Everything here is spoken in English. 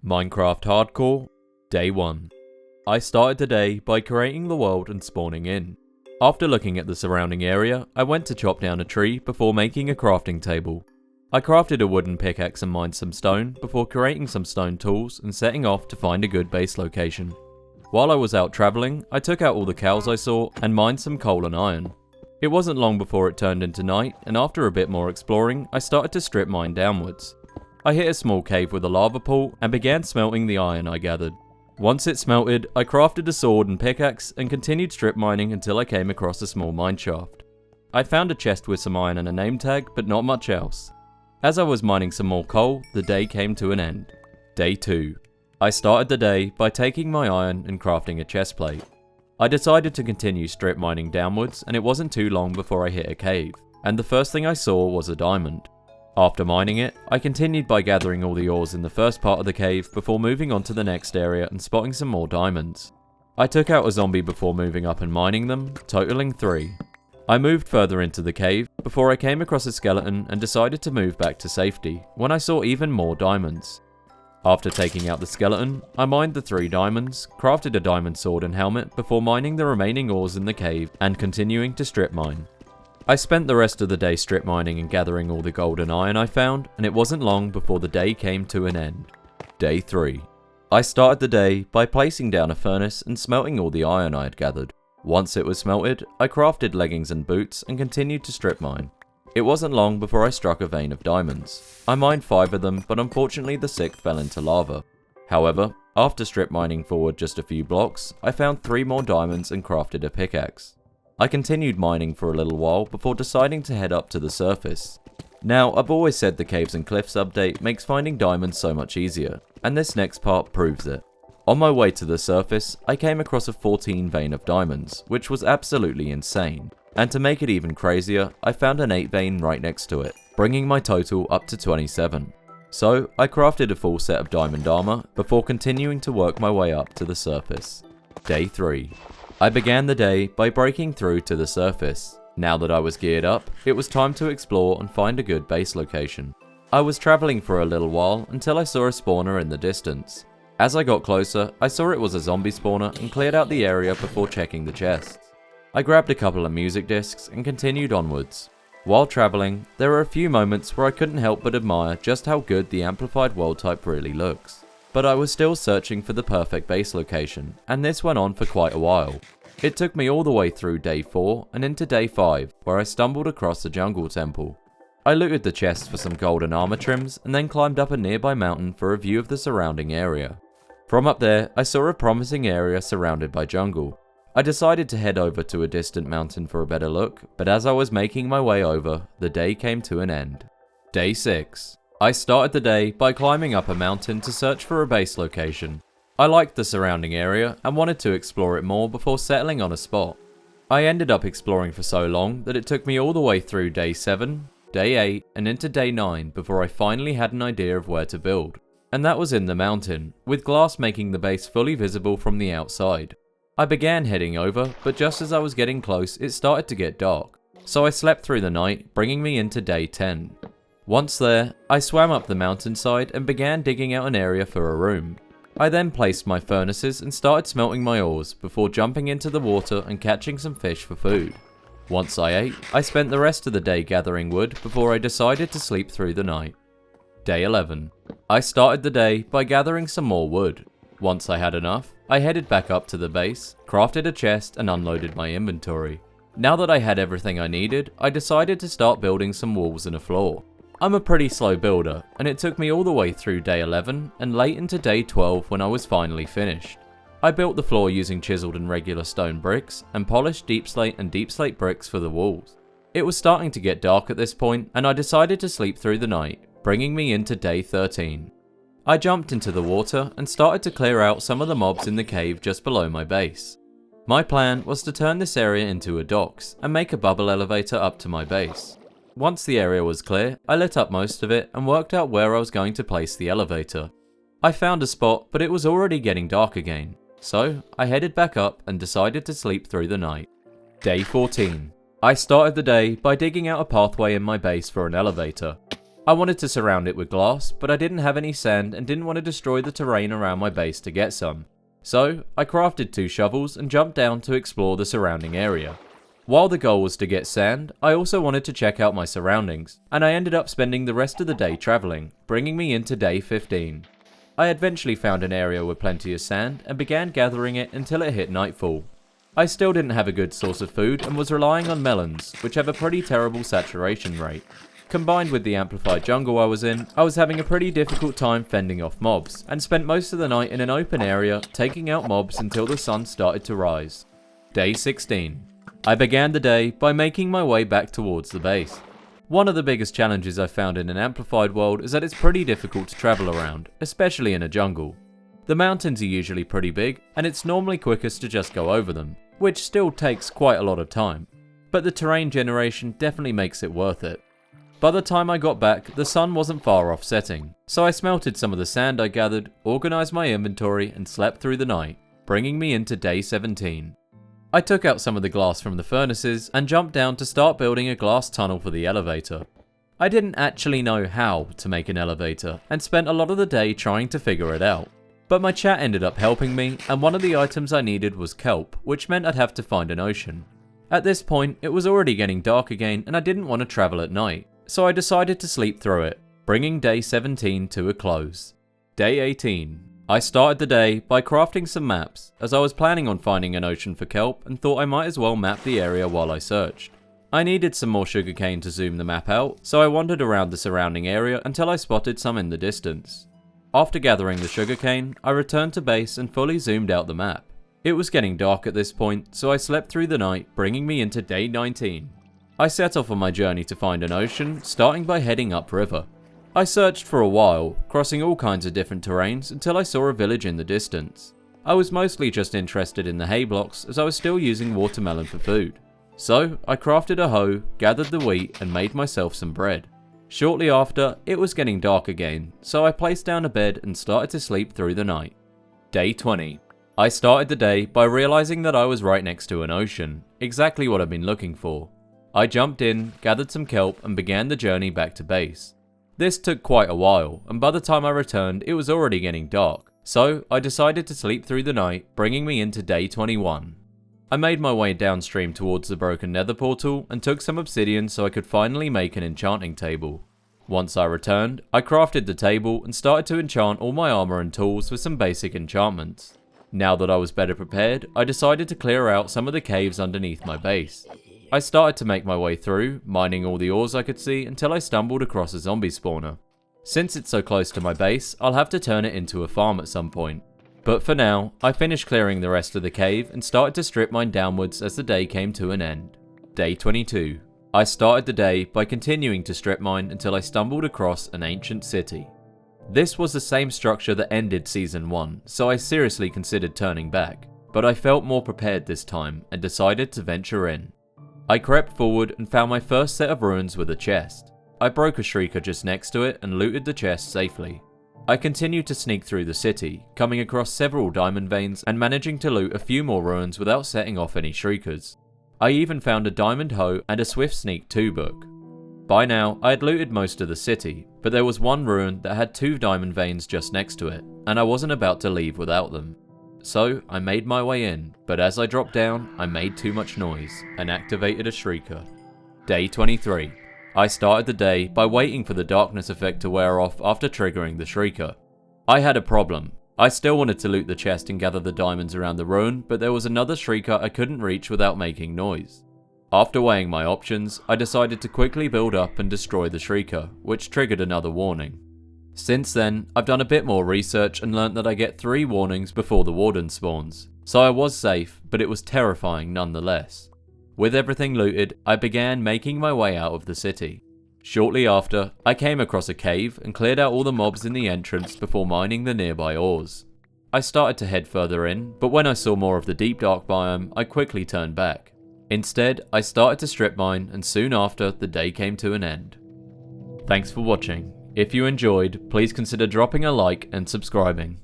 Minecraft Hardcore, Day 1. I started the day by creating the world and spawning in. After looking at the surrounding area, I went to chop down a tree before making a crafting table. I crafted a wooden pickaxe and mined some stone before creating some stone tools and setting off to find a good base location. While I was out travelling, I took out all the cows I saw and mined some coal and iron. It wasn't long before it turned into night, and after a bit more exploring, I started to strip mine downwards. I hit a small cave with a lava pool and began smelting the iron I gathered. Once it smelted, I crafted a sword and pickaxe and continued strip mining until I came across a small mine shaft. I found a chest with some iron and a name tag, but not much else. As I was mining some more coal, the day came to an end. Day 2. I started the day by taking my iron and crafting a chest plate. I decided to continue strip mining downwards, and it wasn't too long before I hit a cave, and the first thing I saw was a diamond. After mining it, I continued by gathering all the ores in the first part of the cave before moving on to the next area and spotting some more diamonds. I took out a zombie before moving up and mining them, totaling 3. I moved further into the cave before I came across a skeleton and decided to move back to safety when I saw even more diamonds. After taking out the skeleton, I mined the 3 diamonds, crafted a diamond sword and helmet before mining the remaining ores in the cave and continuing to strip mine. I spent the rest of the day strip mining and gathering all the gold and iron I found, and it wasn't long before the day came to an end. Day 3. I started the day by placing down a furnace and smelting all the iron I had gathered. Once it was smelted, I crafted leggings and boots and continued to strip mine. It wasn't long before I struck a vein of diamonds. I mined 5 of them, but unfortunately the 6th fell into lava. However, after strip mining forward just a few blocks, I found 3 more diamonds and crafted a pickaxe. I continued mining for a little while before deciding to head up to the surface. Now, I've always said the Caves and Cliffs update makes finding diamonds so much easier, and this next part proves it. On my way to the surface, I came across a 14 vein of diamonds, which was absolutely insane. And to make it even crazier, I found an 8 vein right next to it, bringing my total up to 27. So, I crafted a full set of diamond armor before continuing to work my way up to the surface. Day 3. I began the day by breaking through to the surface. Now that I was geared up, it was time to explore and find a good base location. I was travelling for a little while until I saw a spawner in the distance. As I got closer, I saw it was a zombie spawner and cleared out the area before checking the chests. I grabbed a couple of music discs and continued onwards. While travelling, there were a few moments where I couldn't help but admire just how good the amplified world type really looks. But I was still searching for the perfect base location, and this went on for quite a while. It took me all the way through day 4 and into day 5, where I stumbled across the jungle temple. I looted the chests for some golden armor trims and then climbed up a nearby mountain for a view of the surrounding area. From up there, I saw a promising area surrounded by jungle. I decided to head over to a distant mountain for a better look, but as I was making my way over, the day came to an end. Day 6. I started the day by climbing up a mountain to search for a base location. I liked the surrounding area and wanted to explore it more before settling on a spot. I ended up exploring for so long that it took me all the way through day 7, day 8 and into day 9 before I finally had an idea of where to build. And that was in the mountain, with glass making the base fully visible from the outside. I began heading over, but just as I was getting close it started to get dark, so I slept through the night, bringing me into day 10. Once there, I swam up the mountainside and began digging out an area for a room. I then placed my furnaces and started smelting my ores before jumping into the water and catching some fish for food. Once I ate, I spent the rest of the day gathering wood before I decided to sleep through the night. Day 11. I started the day by gathering some more wood. Once I had enough, I headed back up to the base, crafted a chest and unloaded my inventory. Now that I had everything I needed, I decided to start building some walls and a floor. I'm a pretty slow builder, and it took me all the way through day 11 and late into day 12 when I was finally finished. I built the floor using chiseled and regular stone bricks and polished deep slate and deep slate bricks for the walls. It was starting to get dark at this point and I decided to sleep through the night, bringing me into day 13. I jumped into the water and started to clear out some of the mobs in the cave just below my base. My plan was to turn this area into a docks and make a bubble elevator up to my base. Once the area was clear, I lit up most of it and worked out where I was going to place the elevator. I found a spot, but it was already getting dark again, so I headed back up and decided to sleep through the night. Day 14. I started the day by digging out a pathway in my base for an elevator. I wanted to surround it with glass, but I didn't have any sand and didn't want to destroy the terrain around my base to get some. So, I crafted 2 shovels and jumped down to explore the surrounding area. While the goal was to get sand, I also wanted to check out my surroundings, and I ended up spending the rest of the day travelling, bringing me into day 15. I eventually found an area with plenty of sand and began gathering it until it hit nightfall. I still didn't have a good source of food and was relying on melons, which have a pretty terrible saturation rate. Combined with the amplified jungle I was in, I was having a pretty difficult time fending off mobs, and spent most of the night in an open area, taking out mobs until the sun started to rise. Day 16. I began the day by making my way back towards the base. One of the biggest challenges I found in an amplified world is that it's pretty difficult to travel around, especially in a jungle. The mountains are usually pretty big, and it's normally quickest to just go over them, which still takes quite a lot of time. But the terrain generation definitely makes it worth it. By the time I got back, the sun wasn't far off setting, so I smelted some of the sand I gathered, organised my inventory and slept through the night, bringing me into day 17. I took out some of the glass from the furnaces and jumped down to start building a glass tunnel for the elevator. I didn't actually know how to make an elevator and spent a lot of the day trying to figure it out. But my chat ended up helping me, and one of the items I needed was kelp, which meant I'd have to find an ocean. At this point, it was already getting dark again and I didn't want to travel at night, so I decided to sleep through it, bringing day 17 to a close. Day 18. I started the day by crafting some maps, as I was planning on finding an ocean for kelp and thought I might as well map the area while I searched. I needed some more sugarcane to zoom the map out, so I wandered around the surrounding area until I spotted some in the distance. After gathering the sugarcane, I returned to base and fully zoomed out the map. It was getting dark at this point, so I slept through the night, bringing me into day 19. I set off on my journey to find an ocean, starting by heading upriver. I searched for a while, crossing all kinds of different terrains until I saw a village in the distance. I was mostly just interested in the hay blocks as I was still using watermelon for food. So, I crafted a hoe, gathered the wheat and made myself some bread. Shortly after, it was getting dark again, so I placed down a bed and started to sleep through the night. Day 20. I started the day by realising that I was right next to an ocean, exactly what I've been looking for. I jumped in, gathered some kelp and began the journey back to base. This took quite a while, and by the time I returned it was already getting dark, so I decided to sleep through the night, bringing me into day 21. I made my way downstream towards the broken nether portal and took some obsidian so I could finally make an enchanting table. Once I returned, I crafted the table and started to enchant all my armor and tools with some basic enchantments. Now that I was better prepared, I decided to clear out some of the caves underneath my base. I started to make my way through, mining all the ores I could see until I stumbled across a zombie spawner. Since it's so close to my base, I'll have to turn it into a farm at some point. But for now, I finished clearing the rest of the cave and started to strip mine downwards as the day came to an end. Day 22. I started the day by continuing to strip mine until I stumbled across an ancient city. This was the same structure that ended season 1, so I seriously considered turning back, but I felt more prepared this time and decided to venture in. I crept forward and found my first set of ruins with a chest. I broke a shrieker just next to it and looted the chest safely. I continued to sneak through the city, coming across several diamond veins and managing to loot a few more ruins without setting off any shriekers. I even found a diamond hoe and a Swift Sneak 2 book. By now, I had looted most of the city, but there was one ruin that had 2 diamond veins just next to it, and I wasn't about to leave without them. So, I made my way in, but as I dropped down, I made too much noise and activated a shrieker. Day 23. I started the day by waiting for the darkness effect to wear off after triggering the shrieker. I had a problem. I still wanted to loot the chest and gather the diamonds around the ruin, but there was another shrieker I couldn't reach without making noise. After weighing my options, I decided to quickly build up and destroy the shrieker, which triggered another warning. Since then, I've done a bit more research and learnt that I get 3 warnings before the warden spawns, so I was safe, but it was terrifying nonetheless. With everything looted, I began making my way out of the city. Shortly after, I came across a cave and cleared out all the mobs in the entrance before mining the nearby ores. I started to head further in, but when I saw more of the deep dark biome, I quickly turned back. Instead, I started to strip mine, and soon after, the day came to an end. Thanks for watching. If you enjoyed, please consider dropping a like and subscribing.